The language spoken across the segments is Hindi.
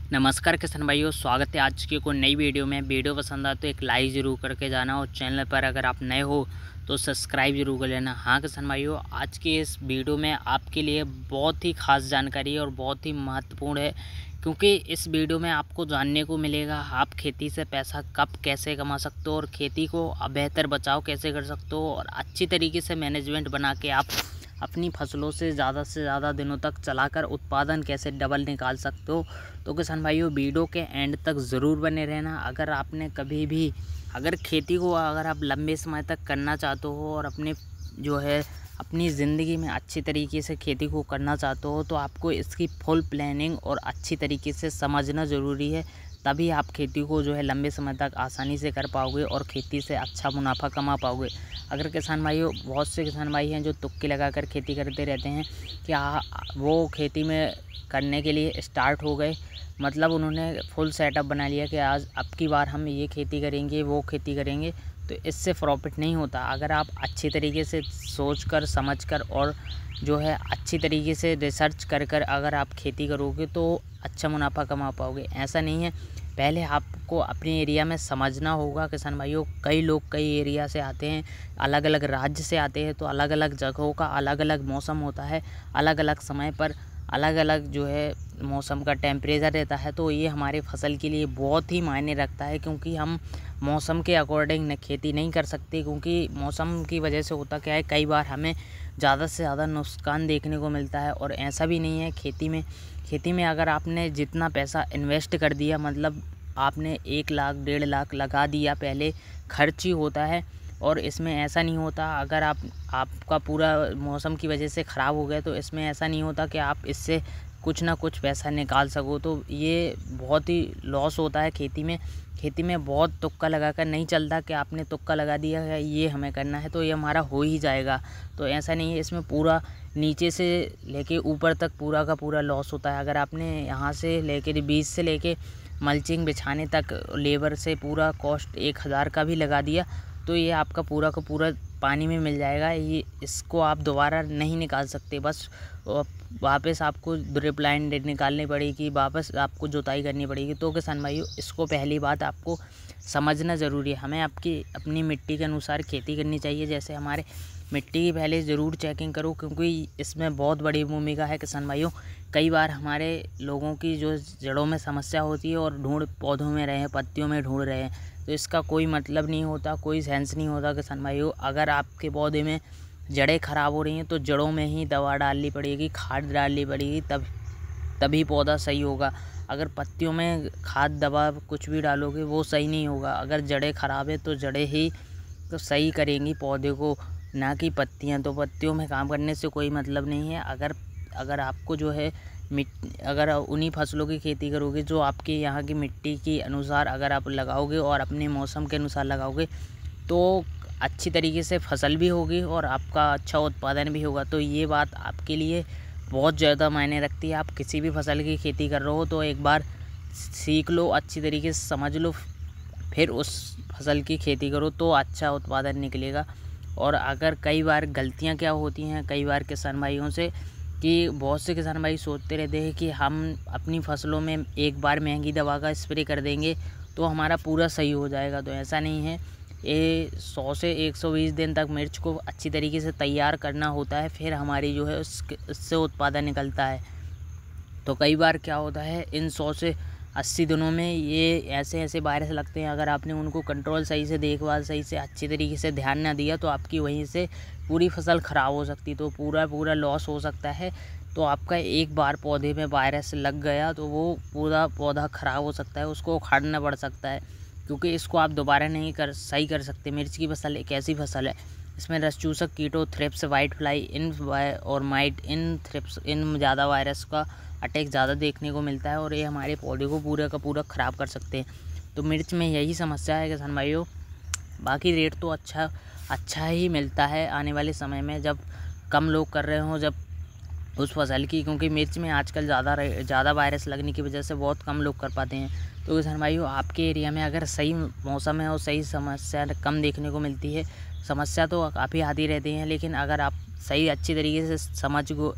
नमस्कार किसान भाइयों, स्वागत है आज की कोई नई वीडियो में। वीडियो पसंद आए तो एक लाइक ज़रूर करके जाना और चैनल पर अगर आप नए हो तो सब्सक्राइब जरूर कर लेना। हाँ किसान भाइयों, आज की इस वीडियो में आपके लिए बहुत ही खास जानकारी और बहुत ही महत्वपूर्ण है, क्योंकि इस वीडियो में आपको जानने को मिलेगा आप खेती से पैसा कब कैसे कमा सकते हो और खेती को बेहतर बचाव कैसे कर सकते हो और अच्छी तरीके से मैनेजमेंट बना के आप अपनी फसलों से ज़्यादा दिनों तक चलाकर उत्पादन कैसे डबल निकाल सकते हो। तो किसान भाइयों, वीडियो के एंड तक ज़रूर बने रहना। अगर आपने कभी भी खेती को अगर आप लंबे समय तक करना चाहते हो और अपनी ज़िंदगी में अच्छी तरीके से खेती को करना चाहते हो, तो आपको इसकी फुल प्लानिंग और अच्छी तरीके से समझना ज़रूरी है। तभी आप खेती को लंबे समय तक आसानी से कर पाओगे और खेती से अच्छा मुनाफा कमा पाओगे। अगर किसान भाइयों, बहुत से किसान भाई हैं जो तुक्के लगाकर खेती करते रहते हैं कि वो खेती में करने के लिए स्टार्ट हो गए, मतलब उन्होंने फुल सेटअप बना लिया कि आज अब की बार हम ये खेती करेंगे वो खेती करेंगे, तो इससे प्रॉफिट नहीं होता। अगर आप अच्छी तरीके से सोचकर समझकर और अच्छी तरीके से रिसर्च कर अगर आप खेती करोगे तो अच्छा मुनाफा कमा पाओगे। ऐसा नहीं है, पहले आपको अपने एरिया में समझना होगा। किसान भाइयों, कई लोग कई एरिया से आते हैं, अलग अलग राज्य से आते हैं, तो अलग अलग जगहों का अलग अलग मौसम होता है, अलग अलग समय पर अलग अलग मौसम का टेम्परेचर रहता है। तो ये हमारे फसल के लिए बहुत ही मायने रखता है, क्योंकि हम मौसम के अकॉर्डिंग खेती नहीं कर सकते, क्योंकि मौसम की वजह से होता क्या है, कई बार हमें ज़्यादा से ज़्यादा नुकसान देखने को मिलता है। और ऐसा भी नहीं है, खेती में अगर आपने जितना पैसा इन्वेस्ट कर दिया, मतलब आपने 1 लाख 1.5 लाख लगा दिया, पहले खर्च ही होता है। और इसमें ऐसा नहीं होता, अगर आपका पूरा मौसम की वजह से ख़राब हो गया, तो इसमें ऐसा नहीं होता कि आप इससे कुछ ना कुछ पैसा निकाल सको। तो ये बहुत ही लॉस होता है खेती में बहुत तुक्का लगाकर नहीं चलता कि आपने तुक्का लगा दिया है ये हमें करना है तो ये हमारा हो ही जाएगा। तो ऐसा नहीं है, इसमें पूरा नीचे से लेके ऊपर तक पूरा का पूरा लॉस होता है। अगर आपने यहाँ से लेके बीज से लेके मल्चिंग बिछाने तक लेबर से पूरा कॉस्ट 1000 का भी लगा दिया, तो ये आपका पूरा का पूरा पानी में मिल जाएगा। इसको आप दोबारा नहीं निकाल सकते, बस वापस आपको ड्रिप लाइन निकालनी पड़ेगी, वापस आपको जुताई करनी पड़ेगी। तो किसान भाइयों, इसको पहली बात आपको समझना ज़रूरी है। हमें अपनी मिट्टी के अनुसार खेती करनी चाहिए। जैसे हमारे मिट्टी की पहले ज़रूर चेकिंग करो, क्योंकि इसमें बहुत बड़ी भूमिका है किसान भाइयों। कई बार हमारे लोगों की जड़ों में समस्या होती है और पौधों में रहे हैं, पत्तियों में ढूंढ रहे हैं, तो इसका कोई मतलब नहीं होता, कोई सेंस नहीं होता किसान भाइयों। अगर आपके पौधे में जड़ें ख़राब हो रही हैं तो जड़ों में ही दवा डालनी पड़ेगी, खाद डालनी पड़ेगी, तभी पौधा सही होगा। अगर पत्तियों में खाद दवा कुछ भी डालोगे वो सही नहीं होगा। अगर जड़ें ख़राब है तो जड़ें ही तो सही करेंगी पौधे को, ना कि पत्तियां। तो पत्तियों में काम करने से कोई मतलब नहीं है। अगर आपको अगर उन्हीं फसलों की खेती करोगे जो आपके यहाँ की मिट्टी के अनुसार अगर आप लगाओगे और अपने मौसम के अनुसार लगाओगे, तो अच्छी तरीके से फसल भी होगी और आपका अच्छा उत्पादन भी होगा। तो ये बात आपके लिए बहुत ज़्यादा मायने रखती है। आप किसी भी फसल की खेती कर रहे हो तो एक बार सीख लो, अच्छी तरीके से समझ लो, फिर उस फसल की खेती करो तो अच्छा उत्पादन निकलेगा। और अगर कई बार गलतियाँ क्या होती हैं कई बार किसान भाइयों से, कि बहुत से किसान भाई सोचते रहते हैं कि हम अपनी फसलों में एक बार महंगी दवा का स्प्रे कर देंगे तो हमारा पूरा सही हो जाएगा। तो ऐसा नहीं है, ये 100 से 120 दिन तक मिर्च को अच्छी तरीके से तैयार करना होता है, फिर हमारी उससे उत्पादन निकलता है। तो कई बार क्या होता है, इन 100 से 80 दिनों में ये ऐसे वायरस लगते हैं, अगर आपने उनको कंट्रोल सही से, देखभाल सही से, अच्छी तरीके से ध्यान ना दिया तो आपकी वहीं से पूरी फसल ख़राब हो सकती, तो पूरा लॉस हो सकता है। तो आपका एक बार पौधे में वायरस लग गया तो वो पूरा पौधा ख़राब हो सकता है, उसको उखाड़ना पड़ सकता है, क्योंकि इसको आप दोबारा नहीं सही कर सकते। मिर्च की फसल एक ऐसी फसल है, इसमें रस चूसक कीटों, थ्रिप्स, वाइट फ्लाई और माइट इन ज़्यादा वायरस का अटैक ज़्यादा देखने को मिलता है और ये हमारे पौधे को पूरा का पूरा ख़राब कर सकते हैं। तो मिर्च में यही समस्या है किसान भाइयों। बाकी रेट तो अच्छा ही मिलता है आने वाले समय में, जब कम लोग कर रहे हों, जब उस फसल की, क्योंकि मिर्च में आजकल ज़्यादा वायरस लगने की वजह से बहुत कम लोग कर पाते हैं। तो किसान भाइयों, आपके एरिया में अगर सही मौसम है और सही समस्या कम देखने को मिलती है, समस्या तो काफ़ी आती रहती हैं, लेकिन अगर आप सही अच्छी तरीके से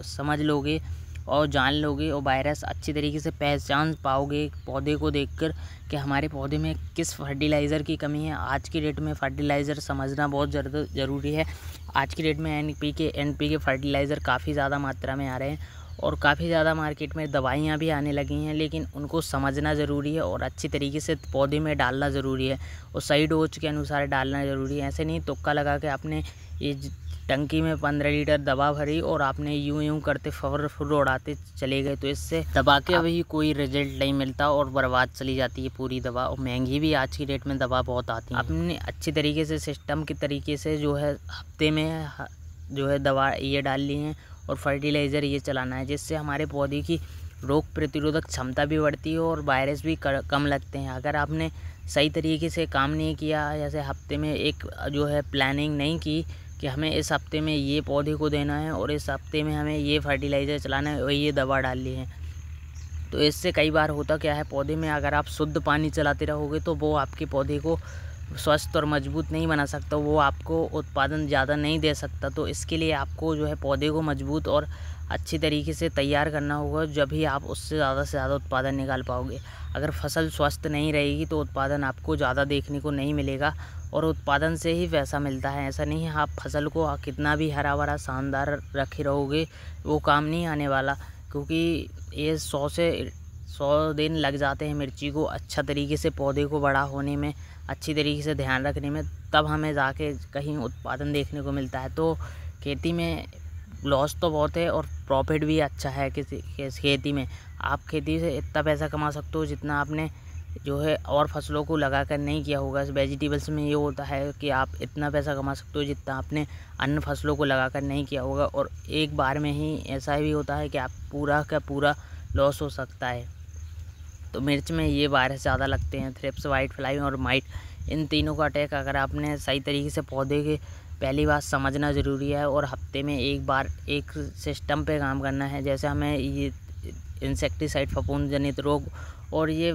समझ लोगे और जान लोगे और वायरस अच्छी तरीके से पहचान पाओगे पौधे को देखकर कि हमारे पौधे में किस फर्टिलाइज़र की कमी है। आज की डेट में फर्टिलाइज़र समझना बहुत ज़रूरी है। आज की डेट में NPK फर्टिलाइज़र काफ़ी ज़्यादा मात्रा में आ रहे हैं और काफ़ी ज़्यादा मार्केट में दवाइयाँ भी आने लगी हैं, लेकिन उनको समझना ज़रूरी है और अच्छी तरीके से पौधे में डालना ज़रूरी है और सही डोज के अनुसार डालना ज़रूरी है। ऐसे नहीं तुक्का लगा के आपने ये टंकी में 15 लीटर दवा भरी और आपने यूं करते फुर उड़ाते चले गए, तो इससे दवा के अभी कोई रिजल्ट नहीं मिलता और बर्बाद चली जाती है पूरी दवा। और महंगी भी आज की डेट में दवा बहुत आती है। आपने अच्छी तरीके से सिस्टम के तरीके से जो है हफ्ते में जो है दवा ये डाल ली है और फर्टिलाइज़र ये चलाना है, जिससे हमारे पौधे की रोग प्रतिरोधक क्षमता भी बढ़ती है और वायरस भी कम लगते हैं। अगर आपने सही तरीके से काम नहीं किया, जैसे हफ्ते में एक जो है प्लानिंग नहीं की कि हमें इस हफ्ते में ये पौधे को देना है और इस हफ्ते में हमें ये फर्टिलाइज़र चलाना है और ये दवा डालनी है, तो इससे कई बार होता क्या है, पौधे में अगर आप शुद्ध पानी चलाते रहोगे तो वो आपके पौधे को स्वस्थ और मजबूत नहीं बना सकता, वो आपको उत्पादन ज़्यादा नहीं दे सकता। तो इसके लिए आपको जो है पौधे को मजबूत और अच्छी तरीके से तैयार करना होगा, जब भी आप उससे ज़्यादा से ज़्यादा उत्पादन निकाल पाओगे। अगर फसल स्वस्थ नहीं रहेगी तो उत्पादन आपको ज़्यादा देखने को नहीं मिलेगा और उत्पादन से ही पैसा मिलता है। ऐसा नहीं है आप फसल को कितना भी हरा भरा शानदार रखे रहोगे, वो काम नहीं आने वाला, क्योंकि ये 100 से 100 दिन लग जाते हैं मिर्ची को अच्छा तरीके से पौधे को बड़ा होने में, अच्छी तरीके से ध्यान रखने में, तब हमें जाके कहीं उत्पादन देखने को मिलता है। तो खेती में लॉस तो बहुत है और प्रॉफिट भी अच्छा है। खेती में आप खेती से इतना पैसा कमा सकते हो जितना आपने जो है और फसलों को लगा कर नहीं किया होगा। वेजिटेबल्स में ये होता है कि आप इतना पैसा कमा सकते हो जितना आपने अन्य फसलों को लगा कर नहीं किया होगा, और एक बार में ही ऐसा भी होता है कि आप पूरा का पूरा लॉस हो सकता है। तो मिर्च में ये वायरस ज़्यादा लगते हैं, थ्रिप्स, वाइट फ्लाई और माइट, इन तीनों का अटैक अगर आपने सही तरीके से पौधे के पहली बात समझना ज़रूरी है और हफ्ते में एक बार एक सिस्टम पे काम करना है। जैसे हमें ये इंसेक्टिसाइड फफूंद जनित रोग और ये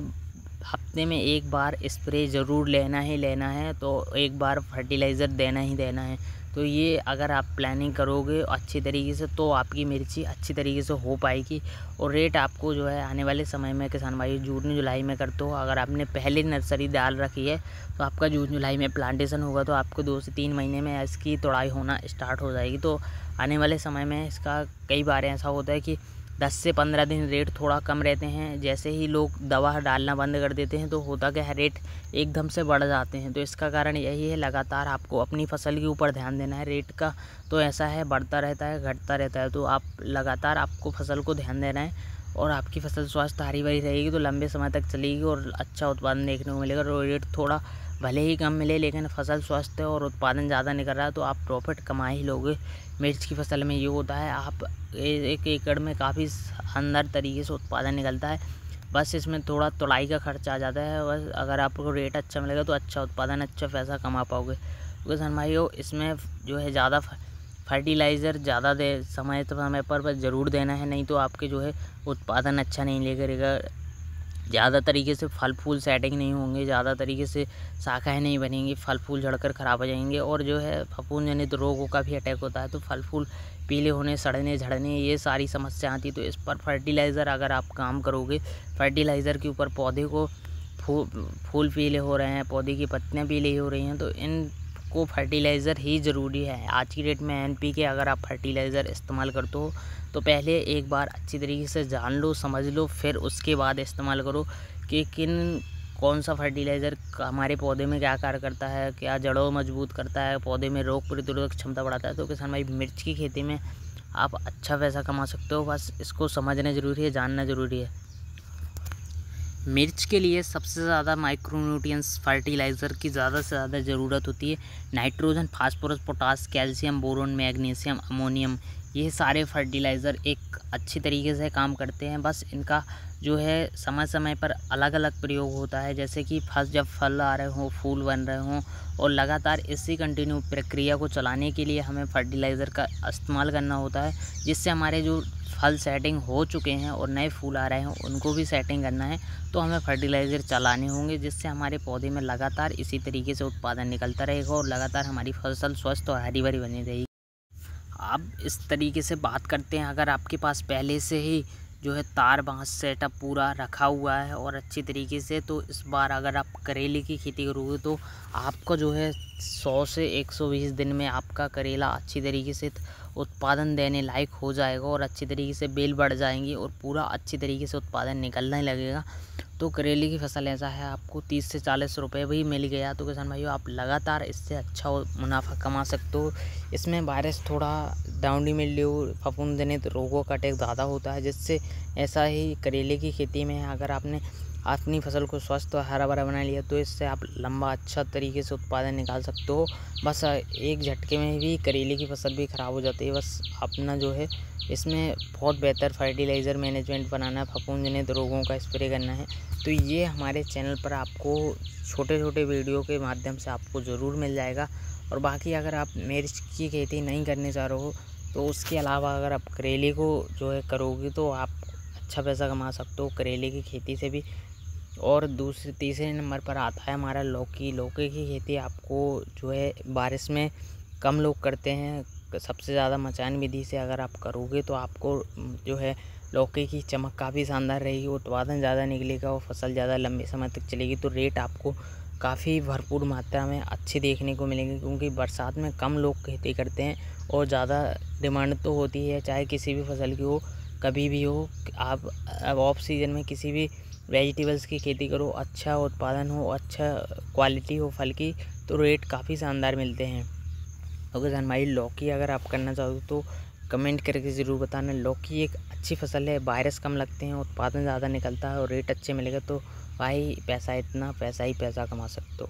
हफ्ते में एक बार स्प्रे ज़रूर लेना ही लेना है, तो एक बार फर्टिलाइज़र देना ही देना है। तो ये अगर आप प्लानिंग करोगे अच्छी तरीके से तो आपकी मिर्ची अच्छी तरीके से हो पाएगी और रेट आपको जो है आने वाले समय में किसान भाई जून जुलाई में करते हो। अगर आपने पहले नर्सरी डाल रखी है तो आपका जून जुलाई में प्लांटेशन होगा, तो आपको 2 से 3 महीने में इसकी तोड़ाई होना स्टार्ट हो जाएगी। तो आने वाले समय में इसका कई बार ऐसा होता है कि 10 से 15 दिन रेट थोड़ा कम रहते हैं। जैसे ही लोग दवा डालना बंद कर देते हैं तो होता क्या है, रेट एकदम से बढ़ जाते हैं। तो इसका कारण यही है, लगातार आपको अपनी फसल के ऊपर ध्यान देना है। रेट का तो ऐसा है, बढ़ता रहता है घटता रहता है, तो आप लगातार आपको फसल को ध्यान देना है और आपकी फसल स्वस्थ हरी भरी रहेगी तो लंबे समय तक चलेगी और अच्छा उत्पादन देखने को मिलेगा। रेट थोड़ा भले ही कम मिले लेकिन फसल स्वस्थ है और उत्पादन ज़्यादा निकल रहा है तो आप प्रॉफिट कमा ही लोगे। मिर्च की फसल में ये होता है, आप 1 एकड़ में काफ़ी शानदार तरीके से उत्पादन निकलता है, बस इसमें थोड़ा तुड़ाई का खर्चा आ जाता है। बस अगर आपको रेट अच्छा मिलेगा तो अच्छा उत्पादन अच्छा पैसा कमा पाओगे। क्योंकि सन भाइयों इसमें जो है ज़्यादा फर्टिलाइज़र ज़्यादा समय पर ज़रूर देना है, नहीं तो आपके जो है उत्पादन अच्छा नहीं लेगा। ज़्यादा तरीके से फल फूल सेटिंग नहीं होंगे, ज़्यादा तरीके से शाखाएँ नहीं बनेंगी, फल फूल झड़कर ख़राब हो जाएंगे और जो है फफूंद जनित रोगों का भी अटैक होता है, तो फल फूल पीले होने, सड़ने, झड़ने, ये सारी समस्या आती। तो इस पर फर्टिलाइज़र अगर आप काम करोगे, फर्टिलाइज़र के ऊपर पौधे को फूल पीले हो रहे हैं, पौधे की पत्तियाँ पीली हो रही हैं, तो इनको फर्टिलाइज़र ही ज़रूरी है। आज की डेट में NPK अगर आप फर्टिलाइज़र इस्तेमाल करते हो तो पहले एक बार अच्छी तरीके से जान लो, समझ लो, फिर उसके बाद इस्तेमाल करो कि कौन सा फर्टिलाइज़र हमारे पौधे में क्या कार्य करता है, क्या जड़ों मजबूत करता है, पौधे में रोग प्रतिरोधक क्षमता बढ़ाता है। तो किसान भाई मिर्च की खेती में आप अच्छा पैसा कमा सकते हो, बस इसको समझना ज़रूरी है, जानना ज़रूरी है। मिर्च के लिए सबसे ज़्यादा माइक्रोन्यूट्रिएंट्स फर्टिलाइज़र की ज़्यादा से ज़्यादा ज़रूरत होती है। Nitrogen, phosphorus, potash, calcium, boron, magnesium, ammonium, ये सारे फर्टिलाइज़र एक अच्छी तरीके से काम करते हैं। बस इनका जो है समय समय पर अलग अलग प्रयोग होता है, जैसे कि जब फल आ रहे हों, फूल बन रहे हों और लगातार इसी कंटिन्यू प्रक्रिया को चलाने के लिए हमें फर्टिलाइज़र का इस्तेमाल करना होता है, जिससे हमारे जो फल सेटिंग हो चुके हैं और नए फूल आ रहे हैं उनको भी सेटिंग करना है, तो हमें फर्टिलाइज़र चलाने होंगे, जिससे हमारे पौधे में लगातार इसी तरीके से उत्पादन निकलता रहेगा और लगातार हमारी फसल स्वस्थ और हरी भरी बनी रहेगी। अब इस तरीके से बात करते हैं, अगर आपके पास पहले से ही जो है तार बांस सेटअप पूरा रखा हुआ है और अच्छी तरीके से, तो इस बार अगर आप करेले की खेती करोगे तो आपको जो है 100 से 120 दिन में आपका करेला अच्छी तरीके से उत्पादन देने लायक हो जाएगा और अच्छी तरीके से बेल बढ़ जाएंगी और पूरा अच्छी तरीके से उत्पादन निकलने लगेगा। तो करेले की फसल ऐसा है, आपको 30 से 40 रुपये भी मिल गया तो किसान भाइयों आप लगातार इससे अच्छा मुनाफा कमा सकते हो। इसमें वायरस थोड़ा डाउनी मिल्ड्यू फफूंद जनित रोगों का अटैक ज़्यादा होता है, जिससे ऐसा ही करेले की खेती में अगर आपने अपनी फसल को स्वस्थ और हरा भरा बना लिया तो इससे आप लंबा अच्छा तरीके से उत्पादन निकाल सकते हो। बस एक झटके में भी करेले की फसल भी ख़राब हो जाती है। बस अपना जो है इसमें बहुत बेहतर फर्टिलाइज़र मैनेजमेंट बनाना है, फफूंद जनित रोगों का स्प्रे करना है। तो ये हमारे चैनल पर आपको छोटे छोटे वीडियो के माध्यम से आपको ज़रूर मिल जाएगा। और बाकी अगर आप मिर्च की खेती नहीं करने चाह रहे हो तो उसके अलावा अगर आप करेले को जो है करोगे तो आप अच्छा पैसा कमा सकते हो करेले की खेती से भी। और तीसरे नंबर पर आता है हमारा लौकी। लौकी की खेती आपको जो है बारिश में कम लोग करते हैं, सबसे ज़्यादा मचान विधि से अगर आप करोगे तो आपको जो है लौकी की चमक काफ़ी शानदार रहेगी, उत्पादन ज़्यादा निकलेगा और फसल ज़्यादा लंबे समय तक चलेगी। तो रेट आपको काफ़ी भरपूर मात्रा में अच्छे देखने को मिलेंगे, क्योंकि बरसात में कम लोग खेती करते हैं और ज़्यादा डिमांड तो होती है, चाहे किसी भी फसल की हो, कभी भी हो। आप ऑफ सीज़न में किसी भी वेजिटेबल्स की खेती करो, अच्छा उत्पादन हो, अच्छा क्वालिटी हो फल की, तो रेट काफ़ी शानदार मिलते हैं। तो किसान भाई लौकी अगर आप करना चाहो तो कमेंट करके ज़रूर बताना। लौकी एक अच्छी फसल है, वायरस कम लगते हैं, उत्पादन ज़्यादा निकलता है और रेट अच्छे मिलेगा तो भाई पैसा इतना पैसा ही पैसा कमा सकते हो।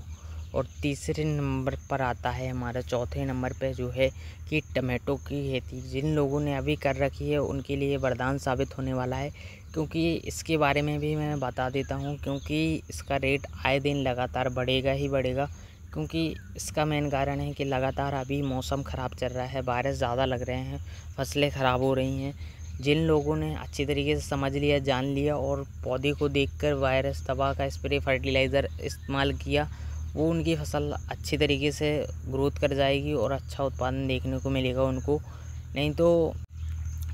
और तीसरे नंबर पर आता है हमारा, चौथे नंबर पे जो है कि टमाटो की खेती। जिन लोगों ने अभी कर रखी है उनके लिए वरदान साबित होने वाला है, क्योंकि इसके बारे में भी मैं बता देता हूँ, क्योंकि इसका रेट आए दिन लगातार बढ़ेगा ही बढ़ेगा। क्योंकि इसका मेन कारण है कि लगातार अभी मौसम ख़राब चल रहा है, वायरस ज़्यादा लग रहे हैं, फसलें ख़राब हो रही हैं। जिन लोगों ने अच्छी तरीके से समझ लिया, जान लिया और पौधे को देखकर वायरस दवा का स्प्रे फर्टिलाइज़र इस्तेमाल किया, वो उनकी फसल अच्छी तरीके से ग्रोथ कर जाएगी और अच्छा उत्पादन देखने को मिलेगा उनको। नहीं तो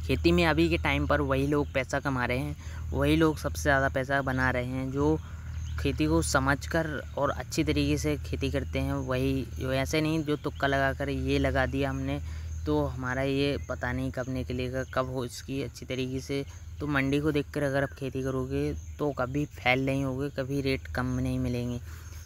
खेती में अभी के टाइम पर वही लोग पैसा कमा रहे हैं, वही लोग सबसे ज़्यादा पैसा बना रहे हैं जो खेती को समझकर और अच्छी तरीके से खेती करते हैं। वही जो ऐसे नहीं जो तुक्का लगा कर ये लगा दिया हमने तो हमारा ये पता नहीं कब निकलेगा, कब हो इसकी अच्छी तरीके से। तो मंडी को देखकर अगर आप खेती करोगे तो कभी फेल नहीं होगे, कभी रेट कम नहीं मिलेंगे।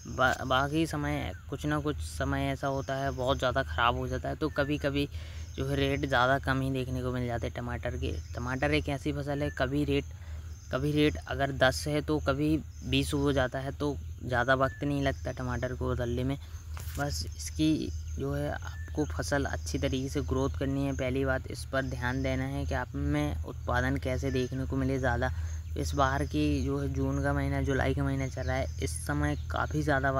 बाकी समय कुछ ना कुछ समय ऐसा होता है बहुत ज़्यादा ख़राब हो जाता है, तो कभी कभी जो है रेट ज़्यादा कम ही देखने को मिल जाते हैं टमाटर के। टमाटर एक ऐसी फसल है, कभी रेट अगर 10 है तो कभी 20 हो जाता है, तो ज़्यादा वक्त नहीं लगता टमाटर को बदलने में। बस इसकी जो है आपको फसल अच्छी तरीके से ग्रोथ करनी है। पहली बात इस पर ध्यान देना है कि आप में उत्पादन कैसे देखने को मिले ज़्यादा। इस बार की जो है जून का महीना, जुलाई का महीना चल रहा है, इस समय काफ़ी ज़्यादा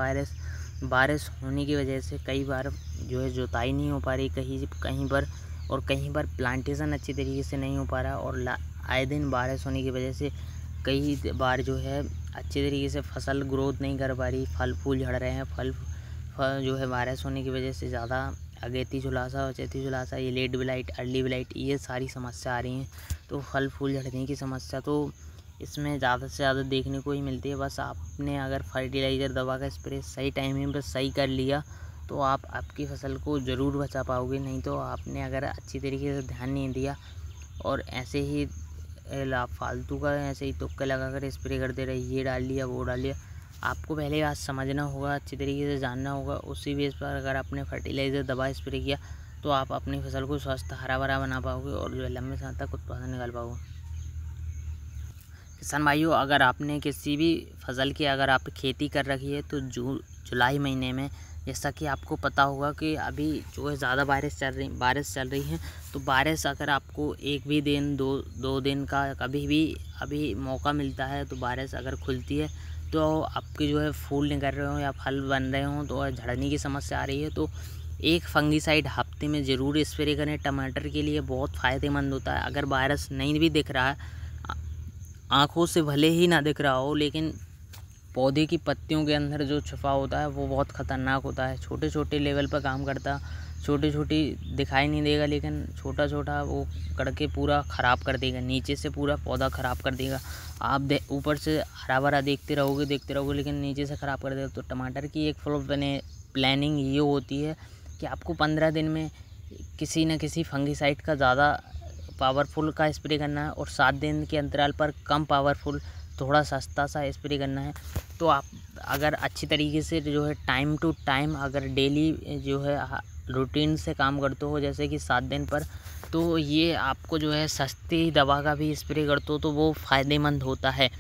बारिश होने की वजह से कई बार जो है जुताई नहीं हो पा रही कहीं पर प्लांटेशन अच्छी तरीके से नहीं हो पा रहा। और आए दिन बारिश होने की वजह से कई बार जो है अच्छी तरीके से फसल ग्रोथ नहीं कर पा रही, फल फूल झड़ रहे हैं। फल जो है बारिश होने की वजह से ज़्यादा अगेती झुलासा, अचेती झुलासा, ये लेट ब्लाइट, अर्ली ब्लाइट, ये सारी समस्या आ रही हैं। तो फल फूल झड़ने की समस्या तो इसमें ज़्यादा से ज़्यादा देखने को ही मिलती है। बस आपने अगर फर्टिलाइज़र दवा का स्प्रे सही टाइमिंग पर सही कर लिया तो आप आपकी फसल को ज़रूर बचा पाओगे। नहीं तो आपने अगर अच्छी तरीके से ध्यान नहीं दिया और ऐसे ही फालतू का ऐसे ही तुक्के लगा कर स्प्रे करते रहे, ये डाल लिया वो डाल लिया, आपको पहले बात समझना होगा, अच्छी तरीके से जानना होगा। उसी बेस पर अगर आपने फर्टिलाइज़र दवा स्प्रे किया तो आप अपनी फसल को स्वस्थ हरा भरा बना पाओगे और जो है लंबे समय तक उत्पादन निकाल पाओगे। किसान भाइयों अगर आपने किसी भी फसल की अगर आप खेती कर रखी है तो जुलाई महीने में, जैसा कि आपको पता होगा कि अभी जो है ज़्यादा बारिश चल रही है, तो बारिश अगर आपको एक भी दिन दो दिन का कभी भी अभी मौका मिलता है तो बारिश अगर खुलती है तो आपके जो है फूल निकल रहे हो या फल बन रहे हों तो झड़ने की समस्या आ रही है, तो एक फंगीसाइड हफ्ते में ज़रूर स्प्रे करें। टमाटर के लिए बहुत फ़ायदेमंद होता है। अगर वायरस नहीं भी दिख रहा है, आँखों से भले ही ना दिख रहा हो, लेकिन पौधे की पत्तियों के अंदर जो छुपा होता है वो बहुत ख़तरनाक होता है, छोटे छोटे लेवल पर काम करता है। छोटी छोटी दिखाई नहीं देगा, लेकिन छोटा छोटा वो करके पूरा ख़राब कर देगा, नीचे से पूरा पौधा ख़राब कर देगा। आप ऊपर से हरा भरा देखते रहोगे, लेकिन नीचे से ख़राब कर देगा। तो टमाटर की एक फुल प्लानिंग ये होती है कि आपको 15 दिन में किसी न किसी फंगीसाइड का ज़्यादा पावरफुल का स्प्रे करना है, और 7 दिन के अंतराल पर कम पावरफुल थोड़ा सस्ता सा स्प्रे करना है। तो आप अगर अच्छी तरीके से जो है टाइम टू टाइम अगर डेली जो है रूटीन से काम करते हो, जैसे कि 7 दिन पर, तो ये आपको जो है सस्ती दवा का भी स्प्रे करते हो तो वो फ़ायदेमंद होता है।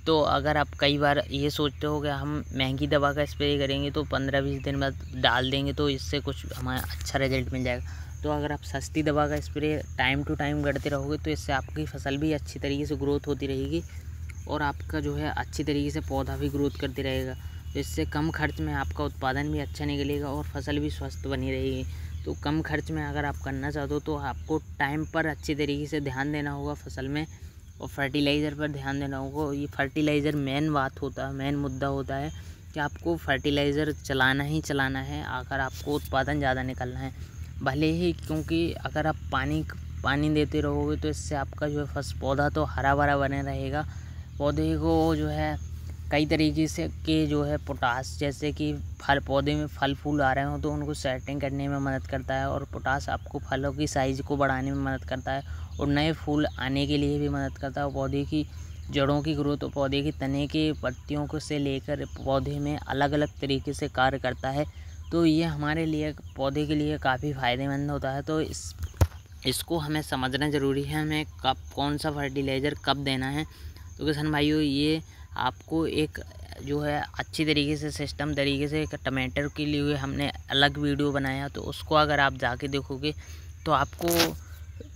तो अगर आप कई बार ये सोचते हो कि हम महंगी दवा का स्प्रे करेंगे तो 15-20 दिन बाद डाल देंगे तो इससे कुछ हमें अच्छा रिजल्ट मिल जाएगा, तो अगर आप सस्ती दवा का स्प्रे टाइम टू टाइम करते रहोगे तो इससे आपकी फसल भी अच्छी तरीके से ग्रोथ होती रहेगी, और आपका जो है अच्छी तरीके से पौधा भी ग्रोथ करते रहेगा। तो इससे कम खर्च में आपका उत्पादन भी अच्छा निकलेगा और फसल भी स्वस्थ बनी रहेगी। तो कम खर्च में अगर आप करना चाहते हो तो आपको टाइम पर अच्छी तरीके से ध्यान देना होगा फसल में, और फर्टिलाइज़र पर ध्यान देना होगा। ये फर्टिलाइज़र मेन बात होता है, मेन मुद्दा होता है कि आपको फर्टिलाइज़र चलाना ही चलाना है अगर आपको उत्पादन ज़्यादा निकलना है। भले ही, क्योंकि अगर आप पानी देते रहोगे तो इससे आपका जो है पौधा तो हरा भरा बने रहेगा। पौधे को जो है कई तरीके से के जो है पोटास, जैसे कि पौधे में फल फूल आ रहे हो तो उनको सेटिंग करने में मदद करता है, और पोटास आपको फलों की साइज़ को बढ़ाने में मदद करता है, और नए फूल आने के लिए भी मदद करता है। पौधे की जड़ों की ग्रोथ और पौधे के तने के पत्तियों को से लेकर पौधे में अलग अलग तरीके से कार्य करता है। तो ये हमारे लिए पौधे के लिए काफ़ी फ़ायदेमंद होता है। तो इसको हमें समझना ज़रूरी है, हमें कब कौन सा फर्टिलाइज़र कब देना है। तो किसान भाइयों, ये आपको एक जो है अच्छी तरीके से सिस्टम तरीके से एक टमाटर के लिए हमने अलग वीडियो बनाया, तो उसको अगर आप जाके देखोगे तो आपको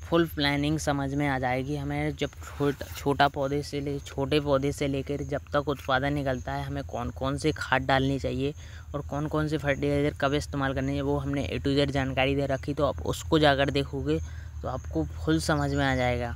फुल प्लानिंग समझ में आ जाएगी। हमें जब छोटे पौधे से लेकर जब तक उत्पादन निकलता है हमें कौन कौन से खाद डालनी चाहिए और कौन कौन से फर्टिलाइज़र कब इस्तेमाल करनी है, वो हमने A to Z जानकारी दे रखी। तो आप उसको जाकर देखोगे तो आपको फुल समझ में आ जाएगा।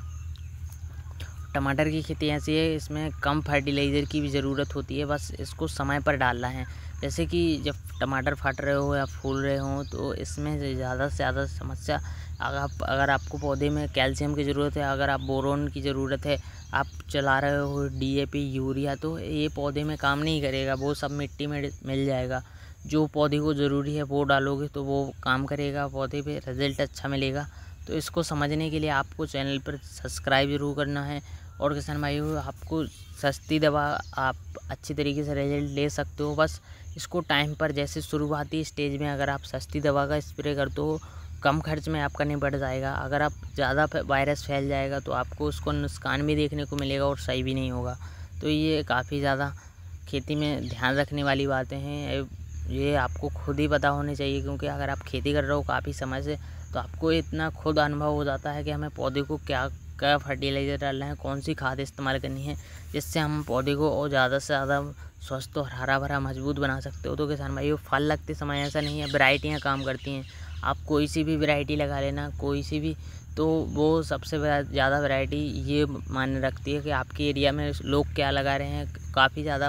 टमाटर की खेती ऐसी है, इसमें कम फर्टिलाइज़र की भी ज़रूरत होती है, बस इसको समय पर डालना है। जैसे कि जब टमाटर फट रहे हो या फूल रहे हो तो इसमें ज़्यादा से ज़्यादा समस्या, अगर आपको पौधे में कैल्शियम की ज़रूरत है, अगर आप बोरोन की ज़रूरत है, आप चला रहे हो DAP यूरिया, तो ये पौधे में काम नहीं करेगा, वो सब मिट्टी में मिल जाएगा। जो पौधे को ज़रूरी है वो डालोगे तो वो काम करेगा, पौधे पे रिज़ल्ट अच्छा मिलेगा। तो इसको समझने के लिए आपको चैनल पर सब्सक्राइब ज़रूर करना है। और किसान भाइयों, आपको सस्ती दवा आप अच्छी तरीके से रिजल्ट ले सकते हो, बस इसको टाइम पर, जैसे शुरुआती स्टेज में अगर आप सस्ती दवा का स्प्रे करते हो कम खर्च में आपका निपट जाएगा। अगर आप ज़्यादा वायरस फैल जाएगा तो आपको उसको नुकसान भी देखने को मिलेगा और सही भी नहीं होगा। तो ये काफ़ी ज़्यादा खेती में ध्यान रखने वाली बातें हैं, ये आपको खुद ही पता होनी चाहिए, क्योंकि अगर आप खेती कर रहे हो काफ़ी समय से तो आपको इतना खुद अनुभव हो जाता है कि हमें पौधे को क्या फर्टिलाइज़र डालना है, कौन सी खाद इस्तेमाल करनी है, जिससे हम पौधे को और ज़्यादा से ज़्यादा स्वस्थ और हरा भरा मजबूत बना सकते हो। तो किसान भाइयों, फल लगते समय ऐसा नहीं है, वैरायटियाँ काम करती हैं। आप कोई सी भी वैरायटी लगा लेना, कोई सी भी, तो वो सबसे ज़्यादा वैरायटी ये मायने रखती है कि आपके एरिया में लोग क्या लगा रहे हैं। काफ़ी ज़्यादा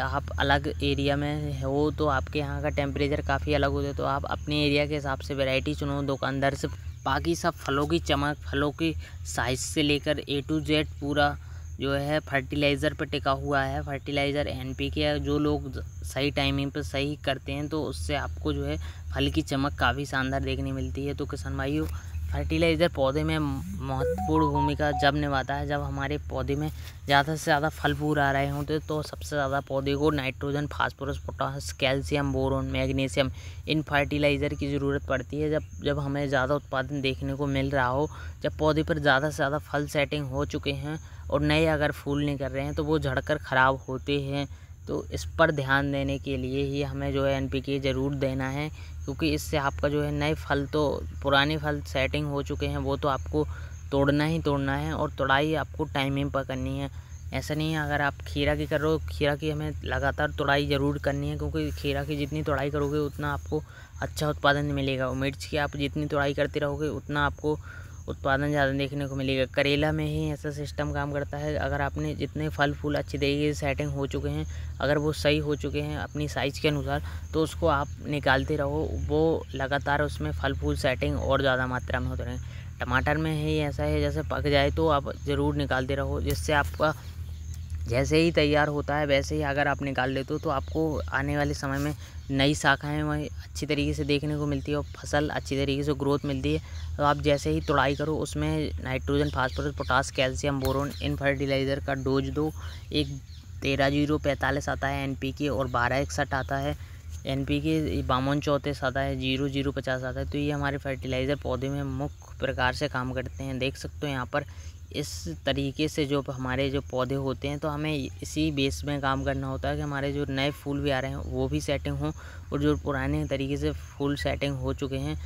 आप अलग एरिया में हो तो आपके यहाँ का टेम्परेचर काफ़ी अलग होता है, तो आप अपने एरिया के हिसाब से वैरायटी चुनो दुकानदार से। बाकी सब फलों की चमक, फलों की साइज़ से लेकर A to Z पूरा जो है फर्टिलाइज़र पर टिका हुआ है। फर्टिलाइज़र NPK जो लोग सही टाइमिंग पर सही करते हैं तो उससे आपको जो है फल की चमक काफ़ी शानदार देखने मिलती है। तो किसान भाइयों, फर्टिलाइज़र पौधे में महत्वपूर्ण भूमिका जब निभाता है जब हमारे पौधे में ज़्यादा से ज़्यादा फल फूल आ रहे होते तो सबसे ज़्यादा पौधे को nitrogen, phosphorus, potash, calcium, boron, magnesium, इन फर्टिलाइज़र की ज़रूरत पड़ती है। जब हमें ज़्यादा उत्पादन देखने को मिल रहा हो, जब पौधे पर ज़्यादा से ज़्यादा फल सेटिंग हो चुके हैं और नए अगर फूल नहीं कर रहे हैं तो वो झड़कर ख़राब होते हैं। तो इस पर ध्यान देने के लिए ही हमें जो है NPK ज़रूर देना है, क्योंकि इससे आपका जो है नए फल, तो पुराने फल सेटिंग हो चुके हैं वो तो आपको तोड़ना ही तोड़ना है, और तोड़ाई आपको टाइमिंग पर करनी है। ऐसा नहीं है अगर आप खीरा की कर रहे हो, खीरा की हमें लगातार तोड़ाई ज़रूर करनी है, क्योंकि खीरा की जितनी तोड़ाई करोगे उतना आपको अच्छा उत्पादन मिलेगा। और मिर्च की आप जितनी तोड़ाई करते रहोगे उतना आपको उत्पादन ज़्यादा देखने को मिलेगा। करेला में ही ऐसा सिस्टम काम करता है, अगर आपने जितने फल फूल अच्छी तरीके से सेटिंग हो चुके हैं, अगर वो सही हो चुके हैं अपनी साइज़ के अनुसार, तो उसको आप निकालते रहो, वो लगातार उसमें फल फूल सेटिंग और ज़्यादा मात्रा में होते रहें। टमाटर में ही ऐसा है, जैसे पक जाए तो आप ज़रूर निकालते रहो, जिससे आपका जैसे ही तैयार होता है वैसे ही अगर आप निकाल लेते हो तो आपको आने वाले समय में नई शाखाएँ वही अच्छी तरीके से देखने को मिलती है और फसल अच्छी तरीके से ग्रोथ मिलती है। तो आप जैसे ही तुड़ाई करो उसमें nitrogen, phosphorus, potash, calcium, boron इन फर्टिलाइज़र का डोज दो। एक 13-0-45 आता है NPK और 12-61 आता है NPK, 52-34 आता है, 0-0-50 आता है। तो ये हमारे फर्टिलाइज़र पौधे में मुख्य प्रकार से काम करते हैं। देख सकते हो यहाँ पर इस तरीके से जो हमारे जो पौधे होते हैं, तो हमें इसी बेस में काम करना होता है कि हमारे जो नए फूल भी आ रहे हैं वो भी सेटिंग हों, और जो पुराने तरीके से फूल सेटिंग हो चुके हैं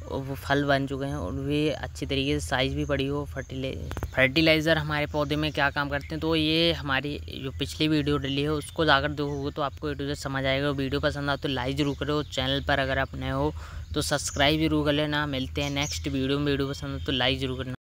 और वो फल बन चुके हैं और वे अच्छी तरीके से साइज़ भी बड़ी हो। फर्टिलाइज़र हमारे पौधे में क्या काम करते हैं, तो ये हमारी जो पिछली वीडियो डली है उसको जाकर देखोगे तो आपको A to Z समझ आएगा। वीडियो पसंद आए तो लाइक ज़रूर करो, चैनल पर अगर आप नए हो तो सब्सक्राइब जरूर कर लेना। मिलते हैं नेक्स्ट वीडियो में, वीडियो पसंद हो तो लाइक ज़रूर करना।